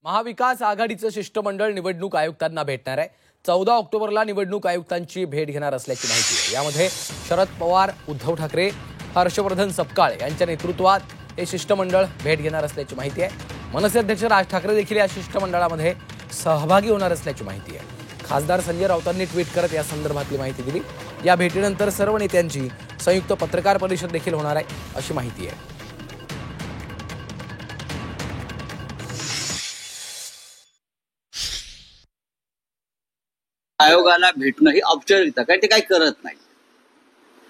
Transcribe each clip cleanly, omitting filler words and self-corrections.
महाविकास आघाडीचं शिष्टमंडळ निवडणूक आयुक्तांना भेटणार आहे। 14 ऑक्टोबरला निवडणूक आयुक्तांची भेट घेणार असल्याची माहिती आहे। यामध्ये शरद पवार, उद्धव ठाकरे, हर्षवर्धन सपकाळ यांच्या नेतृत्वात हे शिष्टमंडळ भेट घेणार असल्याची माहिती आहे। मनसे अध्यक्ष राज ठाकरे देखील या शिष्टमंडळामध्ये सहभागी होणार असल्याची माहिती आहे। खासदार संजय राऊतांनी ट्विट करत या संदर्भातली माहिती दिली। या भेटीनंतर सर्व नेत्यांची संयुक्त पत्रकार परिषद देखील होणार आहे अशी माहिती आहे। आयोगाला भेटणं ही औपचारिकता, कारण ते काही करत नाही।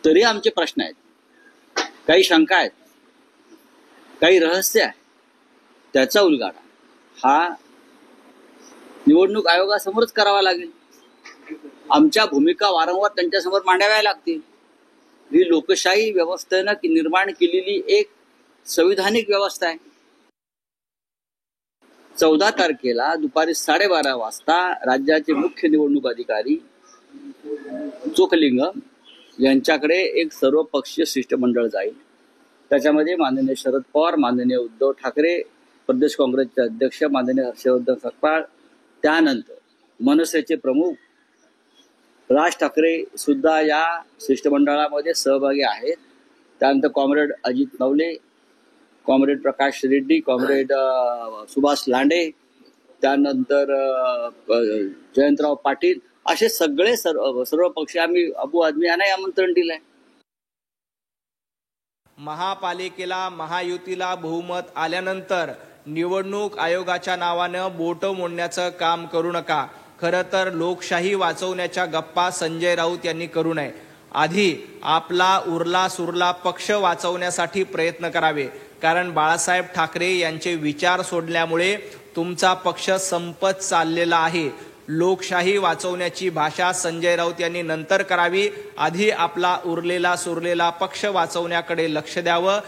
तरी आमचे प्रश्न आहेत, काही शंका आहेत, काही रहस्य आहे, त्याचा उलगडा हा निवडणूक आयोगासमोरच करावा लागेल। आमच्या भूमिका वारंवार त्यांच्यासमोर मांडाव्या लागतील। ही लोकशाही व्यवस्थेनं निर्माण केलेली एक संविधानिक व्यवस्था आहे। 14 तारखेला दुपारी 12:30 वाजता राज्याचे मुख्य निवडणूक अधिकारी चोखलिंगम यांच्याकडे एक सर्वपक्षीय शिष्टमंडळ जाईल। त्याच्यामध्ये माननीय शरद पवार, माननीय उद्धव ठाकरे, प्रदेश काँग्रेसचे अध्यक्ष माननीय हर्षवर्धन सपकाळ, त्यानंतर मनसेचे प्रमुख राज ठाकरे सुद्धा या शिष्टमंडळामध्ये सहभागी आहेत। त्यानंतर कॉम्रेड अजित नवले, कॉम्रेड प्रकाश रेड्डी, कॉम्रेड सुभाष लांडे, त्यानंतर जयंतराव पाटील, असे सगळे सर्व पक्षी आम्ही अबू आदमी यांना आमंत्रण दिलंय। महापालिकेला महायुतीला बहुमत आल्यानंतर निवडणूक आयोगाच्या नावानं बोट मोडण्याचं काम करू नका। खरं तर लोकशाही वाचवण्याच्या गप्पा संजय राऊत यांनी करू नये। आधी आपला उरला सुरला पक्ष वाचवण्यासाठी प्रयत्न करावे, कारण बाळासाहेब ठाकरे यांचे विचार सोडल्यामुळे तुमचा पक्ष संपत चाललेला आहे। लोकशाही वाचवण्याची भाषा संजय राऊत यांनी नंतर करावी, आधी आपला उरलेला सुरलेला पक्ष वाचवण्याकडे लक्ष द्यावं।